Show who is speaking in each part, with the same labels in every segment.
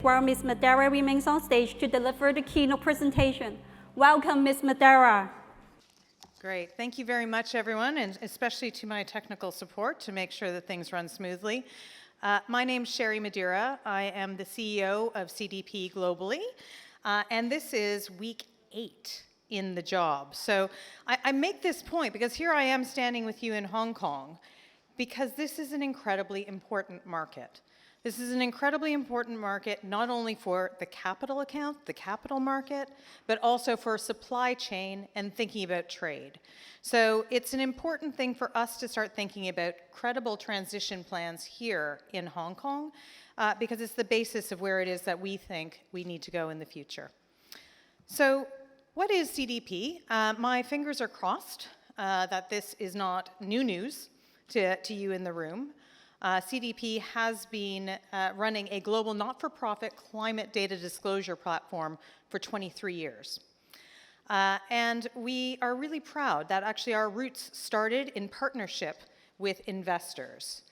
Speaker 1: While Ms. Madera remains on stage to deliver the keynote presentation. Welcome, Ms. Madera.
Speaker 2: Great. Thank you very much, everyone, and especially to my technical support to make sure that things run smoothly. My name's Sherry Madera. I am the CEO of CDP globally, and this is week 8 in the job. So I make this point because here I am standing with you in Hong Kong because this is an incredibly important market. This is an incredibly important market, not only for the capital account, the capital market, but also for supply chain and thinking about trade. So it's an important thing for us to start thinking about credible transition plans here in Hong Kong, because it's the basis of where it is that we think we need to go in the future. So what is CDP? My fingers are crossed that this is not new news to you in the room. CDP has been running a global not-for-profit climate data disclosure platform for 23 years. And we are really proud that actually our roots started in partnership with investors.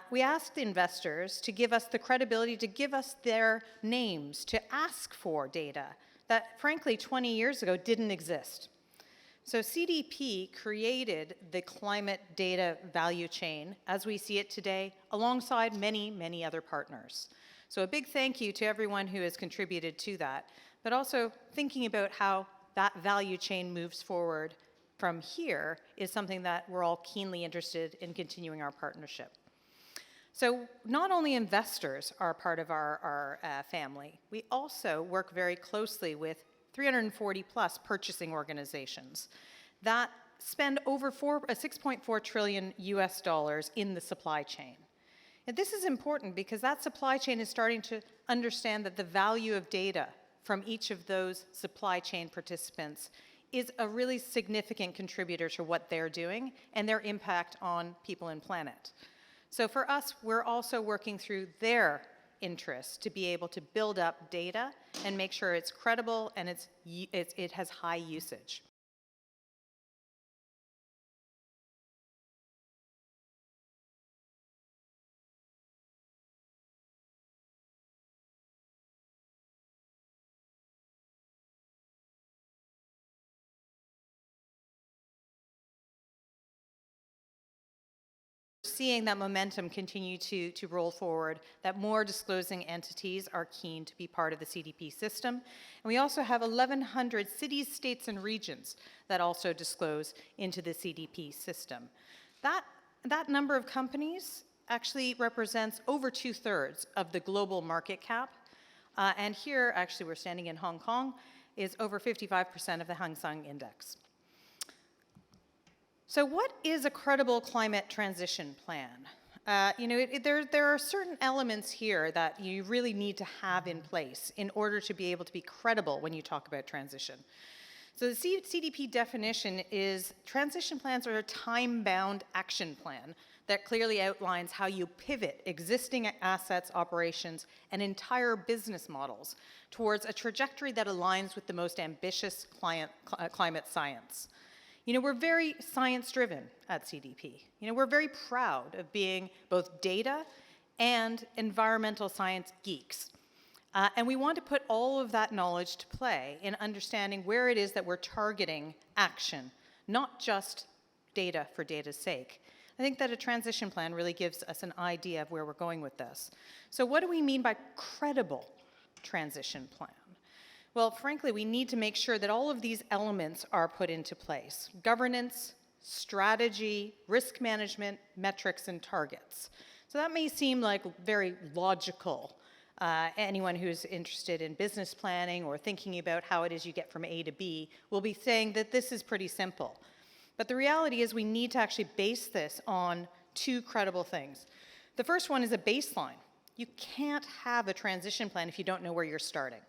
Speaker 2: We asked the investors to give us the credibility, to give us their names, to ask for data that, frankly, 20 years ago didn't exist. So CDP created the climate data value chain as we see it today, alongside many, many other partners. So a big thank you to everyone who has contributed to that, but also thinking about how that value chain moves forward from here is something that we're all keenly interested in continuing our partnership. So not only investors are part of our family, we also work very closely with 340 plus purchasing organizations that spend over $6.4 trillion US in the supply chain. And this is important because that supply chain is starting to understand that the value of data from each of those supply chain participants is a really significant contributor to what they're doing and their impact on people and planet. So for us, we're also working through their interests to be able to build up data and make sure it's credible and it has high usage. Seeing that momentum continue to roll forward, that more disclosing entities are keen to be part of the CDP system. And we also have 1,100 cities, states, and regions that also disclose into the CDP system. That number of companies actually represents over 2/3 of the global market cap. And here, actually, we're standing in Hong Kong, is over 55% of the Hang Seng Index. So what is a credible climate transition plan? There are certain elements here that you really need to have in place in order to be able to be credible when you talk about transition. So the CDP definition is transition plans are a time-bound action plan that clearly outlines how you pivot existing assets, operations, and entire business models towards a trajectory that aligns with the most ambitious climate science. We're very science-driven at CDP. We're very proud of being both data and environmental science geeks. And we want to put all of that knowledge to play in understanding where it is that we're targeting action, not just data for data's sake. I think that a transition plan really gives us an idea of where we're going with this. So what do we mean by credible transition plan? Well, frankly, we need to make sure that all of these elements are put into place. Governance, strategy, risk management, metrics, and targets. So that may seem like very logical. Anyone who's interested in business planning or thinking about how it is you get from A to B will be saying that this is pretty simple. But the reality is we need to actually base this on 2 credible things. The first one is a baseline. You can't have a transition plan if you don't know where you're starting.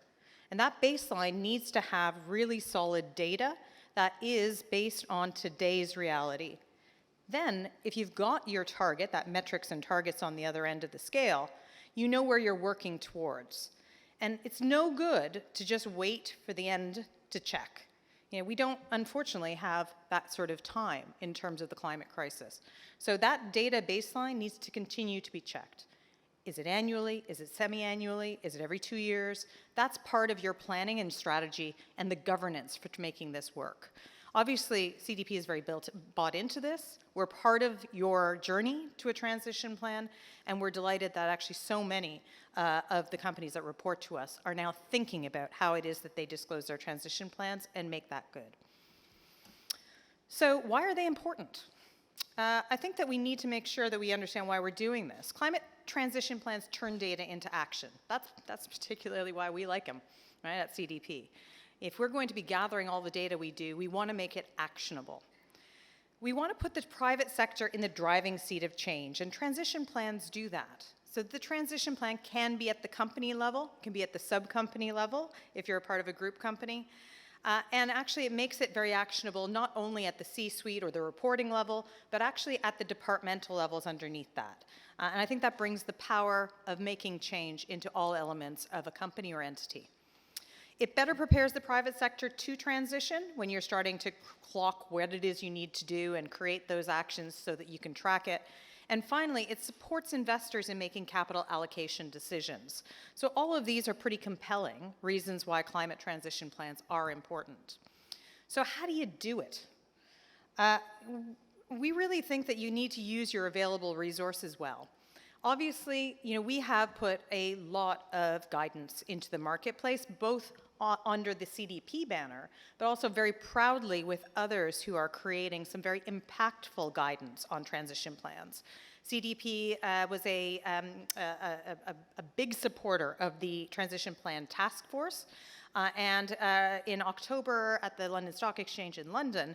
Speaker 2: And that baseline needs to have really solid data that is based on today's reality. Then, if you've got your target, that metrics and targets on the other end of the scale, you know where you're working towards. And it's no good to just wait for the end to check. We don't, unfortunately, have that sort of time in terms of the climate crisis. So that data baseline needs to continue to be checked. Is it annually? Is it semi-annually? Is it every 2 years? That's part of your planning and strategy and the governance for making this work. Obviously, CDP is very bought into this. We're part of your journey to a transition plan, and we're delighted that actually so many of the companies that report to us are now thinking about how it is that they disclose their transition plans and make that good. So why are they important? I think that we need to make sure that we understand why we're doing this. Climate transition plans turn data into action. That's particularly why we like them, right, at CDP. If we're going to be gathering all the data we do, we want to make it actionable. We want to put the private sector in the driving seat of change, and transition plans do that. So the transition plan can be at the company level, can be at the sub-company level, if you're a part of a group company. And actually, it makes it very actionable, not only at the C-suite or the reporting level, but actually at the departmental levels underneath that. And I think that brings the power of making change into all elements of a company or entity. It better prepares the private sector to transition when you're starting to clock what it is you need to do and create those actions so that you can track it. And finally, it supports investors in making capital allocation decisions. So all of these are pretty compelling reasons why climate transition plans are important. So how do you do it? We really think that you need to use your available resources well. Obviously, we have put a lot of guidance into the marketplace, both under the CDP banner, but also very proudly with others who are creating some very impactful guidance on transition plans. CDP was a big supporter of the Transition Plan Task Force, and in October at the London Stock Exchange in London,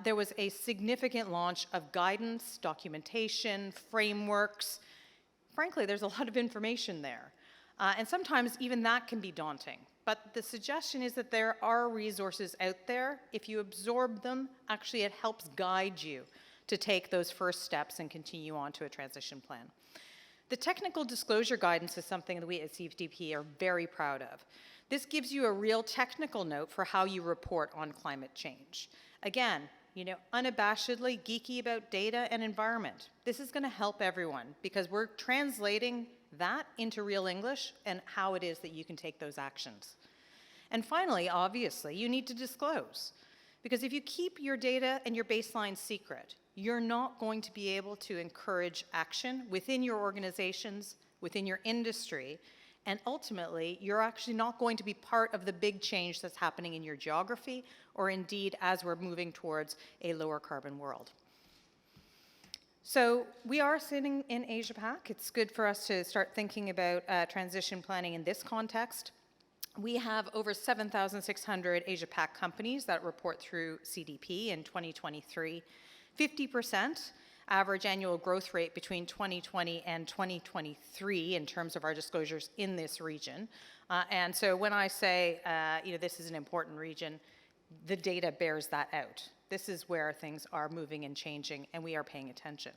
Speaker 2: there was a significant launch of guidance, documentation, frameworks. Frankly, there's a lot of information there, and sometimes even that can be daunting. But the suggestion is that there are resources out there. If you absorb them, actually it helps guide you to take those first steps and continue on to a transition plan. The technical disclosure guidance is something that we at CDP are very proud of. This gives you a real technical note for how you report on climate change. Again, unabashedly geeky about data and environment. This is going to help everyone because we're translating that into real English and how it is that you can take those actions. And finally, obviously, you need to disclose. Because if you keep your data and your baseline secret, you're not going to be able to encourage action within your organizations, within your industry, and ultimately, you're actually not going to be part of the big change that's happening in your geography, or indeed as we're moving towards a lower carbon world. So we are sitting in Asia-Pac. It's good for us to start thinking about transition planning in this context. We have over 7,600 Asia-Pac companies that report through CDP in 2023. 50% average annual growth rate between 2020 and 2023 in terms of our disclosures in this region. And so when I say, this is an important region, the data bears that out. This is where things are moving and changing, and we are paying attention.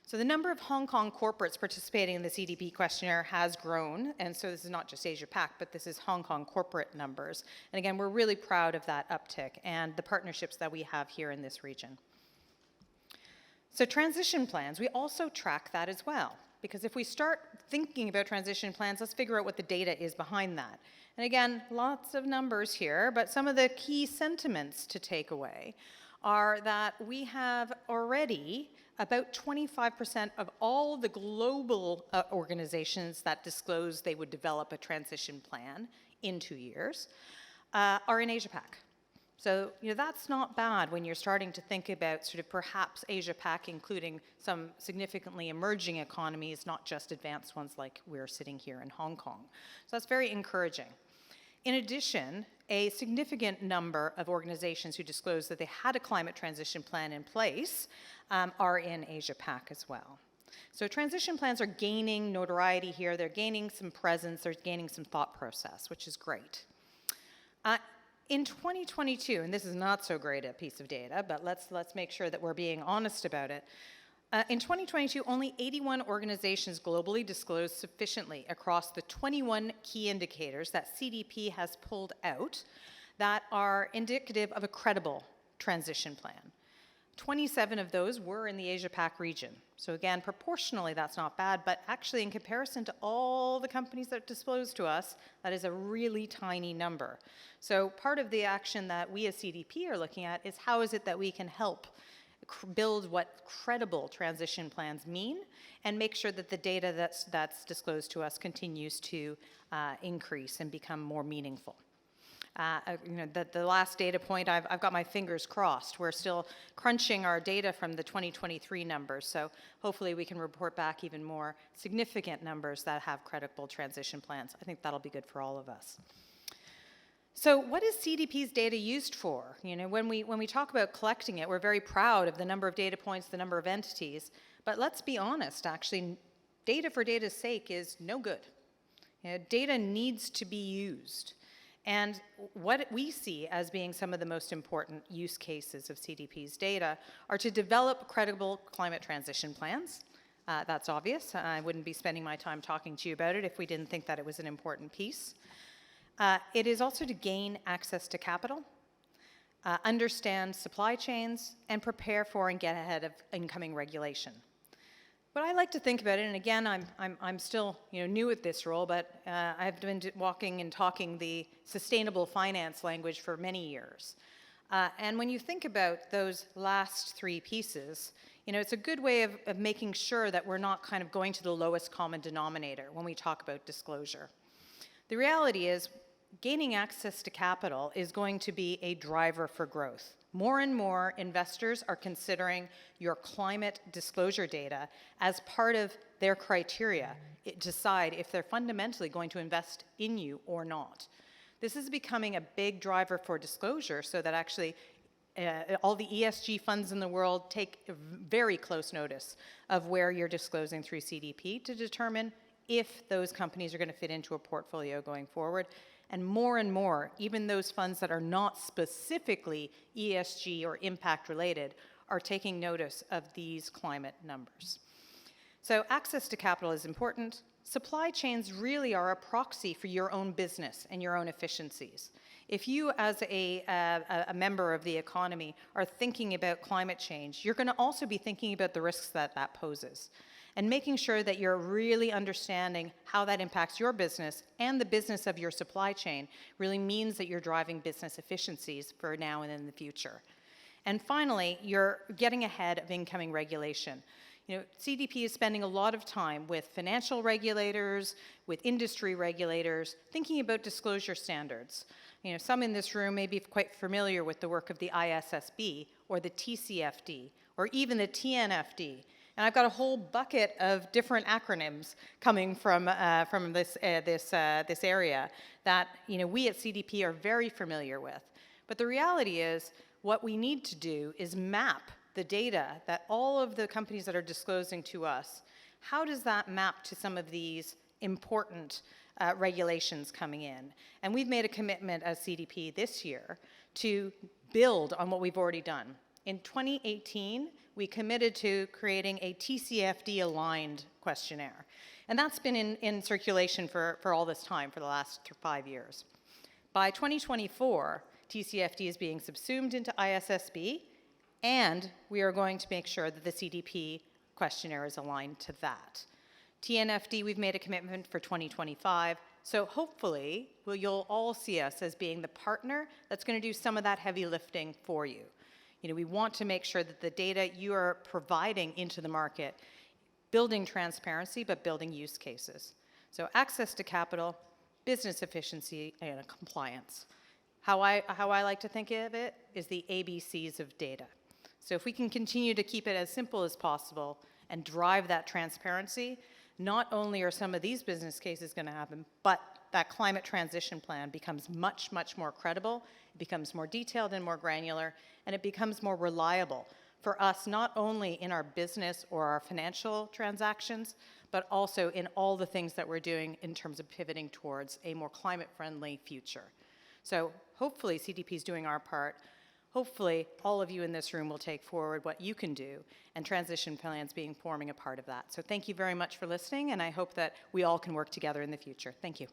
Speaker 2: So the number of Hong Kong corporates participating in the CDP questionnaire has grown, and so this is not just Asia-Pac, but this is Hong Kong corporate numbers. And again, we're really proud of that uptick and the partnerships that we have here in this region. So transition plans, we also track that as well, because if we start thinking about transition plans, let's figure out what the data is behind that. And again, lots of numbers here, but some of the key sentiments to take away are that we have already about 25% of all the global organizations that disclose they would develop a transition plan in 2 years are in Asia-Pac. So that's not bad when you're starting to think about sort of perhaps Asia-Pac including some significantly emerging economies, not just advanced ones like we're sitting here in Hong Kong. So that's very encouraging. In addition, a significant number of organizations who disclosed that they had a climate transition plan in place are in Asia-Pac as well. So transition plans are gaining notoriety here. They're gaining some presence. They're gaining some thought process, which is great. In 2022, and this is not so great a piece of data, but let's make sure that we're being honest about it. In 2022, only 81 organizations globally disclosed sufficiently across the 21 key indicators that CDP has pulled out that are indicative of a credible transition plan. 27 of those were in the Asia-Pac region. So again, proportionally, that's not bad, but actually in comparison to all the companies that disclose to us, that is a really tiny number. So part of the action that we as CDP are looking at is how is it that we can help build what credible transition plans mean and make sure that the data that's disclosed to us continues to increase and become more meaningful. The last data point, I've got my fingers crossed. We're still crunching our data from the 2023 numbers, so hopefully we can report back even more significant numbers that have credible transition plans. I think that'll be good for all of us. So what is CDP's data used for? When we talk about collecting it, we're very proud of the number of data points, the number of entities, but let's be honest, actually, data for data's sake is no good. Data needs to be used. And what we see as being some of the most important use cases of CDP's data are to develop credible climate transition plans. That's obvious. I wouldn't be spending my time talking to you about it if we didn't think that it was an important piece. It is also to gain access to capital, understand supply chains, and prepare for and get ahead of incoming regulation. But I like to think about it, and again, I'm still new at this role, but I've been walking and talking the sustainable finance language for many years. And when you think about those last three pieces, it's a good way of making sure that we're not kind of going to the lowest common denominator when we talk about disclosure. The reality is, gaining access to capital is going to be a driver for growth. More and more investors are considering your climate disclosure data as part of their criteria to decide if they're fundamentally going to invest in you or not. This is becoming a big driver for disclosure so that actually all the ESG funds in the world take very close notice of where you're disclosing through CDP to determine if those companies are going to fit into a portfolio going forward. And more, even those funds that are not specifically ESG or impact related are taking notice of these climate numbers. So access to capital is important. Supply chains really are a proxy for your own business and your own efficiencies. If you as a member of the economy are thinking about climate change, you're going to also be thinking about the risks that that poses. And making sure that you're really understanding how that impacts your business and the business of your supply chain really means that you're driving business efficiencies for now and in the future. And finally, you're getting ahead of incoming regulation. CDP is spending a lot of time with financial regulators, with industry regulators, thinking about disclosure standards. Some in this room may be quite familiar with the work of the ISSB or the TCFD or even the TNFD. And I've got a whole bucket of different acronyms coming from this area that we at CDP are very familiar with. But the reality is, what we need to do is map the data that all of the companies that are disclosing to us. How does that map to some of these important regulations coming in? And we've made a commitment as CDP this year to build on what we've already done. In 2018, we committed to creating a TCFD-aligned questionnaire. And that's been in circulation for all this time, for the last 5 years. By 2024, TCFD is being subsumed into ISSB, and we are going to make sure that the CDP questionnaire is aligned to that. TNFD, we've made a commitment for 2025, so hopefully you'll all see us as being the partner that's going to do some of that heavy lifting for you. We want to make sure that the data you are providing into the market, building transparency, but building use cases. So access to capital, business efficiency, and compliance. How I like to think of it is the ABCs of data. So if we can continue to keep it as simple as possible and drive that transparency, not only are some of these business cases going to happen, but that climate transition plan becomes much more credible, it becomes more detailed and more granular, and it becomes more reliable for us, not only in our business or our financial transactions, but also in all the things that we're doing in terms of pivoting towards a more climate-friendly future. So hopefully CDP is doing our part. Hopefully all of you in this room will take forward what you can do, and transition plans forming a part of that. So thank you very much for listening, and I hope that we all can work together in the future. Thank you.